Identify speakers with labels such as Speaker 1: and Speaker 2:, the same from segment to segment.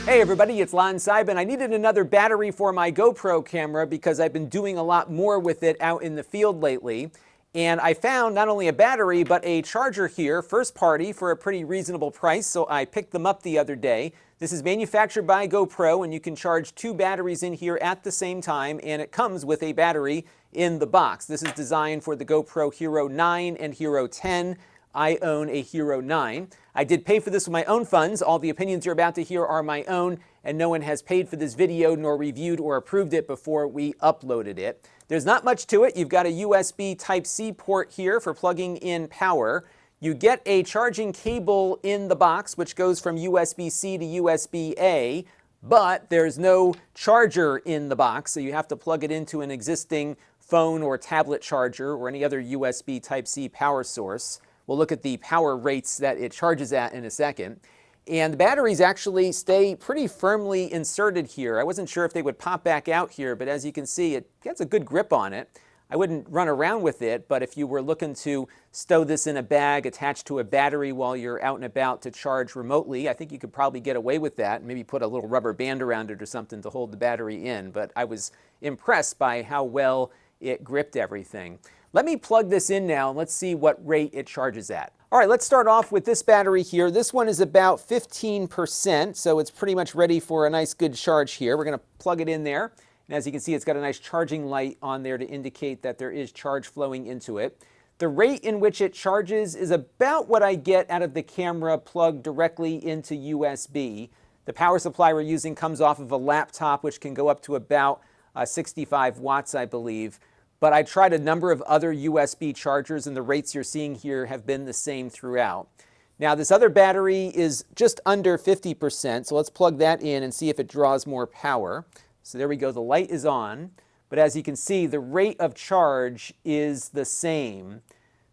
Speaker 1: Hey everybody, it's Lon Seibin. I needed another battery for my GoPro camera because I've been doing a lot more with it out in the field lately. And I found not only a battery, but a charger here, first party, for a pretty reasonable price, so I picked them up the other day. This is manufactured by GoPro, and you can charge two batteries in here at the same time, and it comes with a battery in the box. This is designed for the GoPro Hero 9 and Hero 10. I own a Hero 9. I did pay for this with my own funds. All the opinions you're about to hear are my own, and no one has paid for this video nor reviewed or approved it before we uploaded it. There's not much to it. You've got a USB Type-C port here for plugging in power. You get a charging cable in the box, which goes from USB-C to USB-A, but there's no charger in the box, so you have to plug it into an existing phone or tablet charger or any other USB Type-C power source. We'll look at the power rates that it charges at in a second. And the batteries actually stay pretty firmly inserted here. I wasn't sure if they would pop back out here, but as you can see, it gets a good grip on it. I wouldn't run around with it, but if you were looking to stow this in a bag attached to a battery while you're out and about to charge remotely, I think you could probably get away with that. Maybe put a little rubber band around it or something to hold the battery in. But I was impressed by how well it gripped everything. Let me plug this in now and let's see what rate it charges at. All right, let's start off with this battery here. This one is about 15%, so it's pretty much ready for a nice good charge here. We're going to plug it in there. And as you can see, it's got a nice charging light on there to indicate that there is charge flowing into it. The rate in which it charges is about what I get out of the camera plugged directly into USB. The power supply we're using comes off of a laptop, which can go up to about 65 watts, I believe. But I tried a number of other USB chargers, and the rates you're seeing here have been the same throughout. Now, this other battery is just under 50%, so let's plug that in and see if it draws more power. So there we go, the light is on. But as you can see, the rate of charge is the same.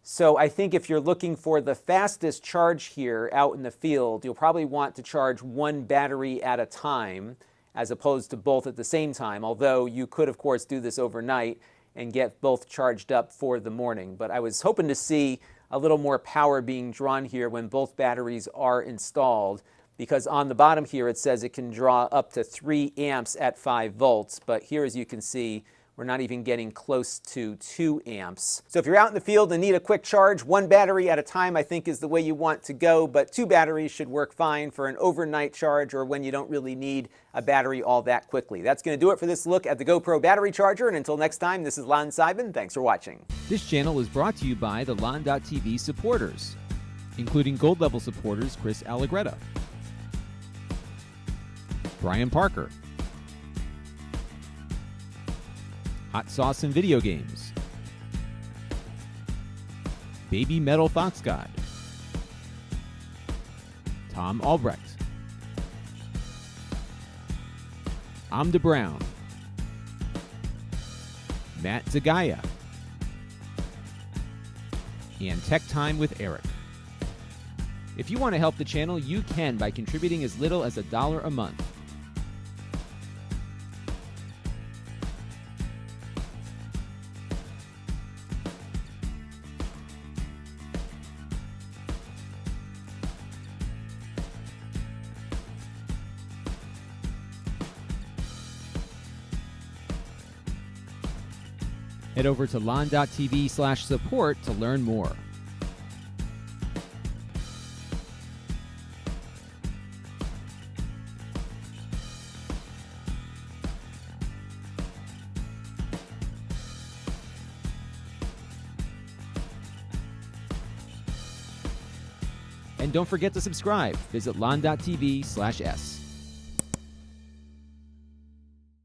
Speaker 1: So I think if you're looking for the fastest charge here out in the field, you'll probably want to charge one battery at a time, as opposed to both at the same time, although you could, of course, do this overnight and get both charged up for the morning. But I was hoping to see a little more power being drawn here when both batteries are installed, because on the bottom here it says it can draw up to 3 amps at 5 volts, but here, as you can see, we're not even getting close to 2 amps. So if you're out in the field and need a quick charge, one battery at a time I think is the way you want to go, but two batteries should work fine for an overnight charge or when you don't really need a battery all that quickly. That's going to do it for this look at the GoPro battery charger, and until next time, this is Lon Seibin. Thanks for watching.
Speaker 2: This channel is brought to you by the Lon.TV supporters, including gold level supporters Chris Allegretta, Brian Parker, Hot Sauce and Video Games, Baby Metal Fox God, Tom Albrecht, Amda Brown, Matt Zagaya, and Tech Time with Eric. If you want to help the channel, you can by contributing as little as $1 a month. Head over to lon.tv/support to learn more. And don't forget to subscribe. Visit lon.tv/s.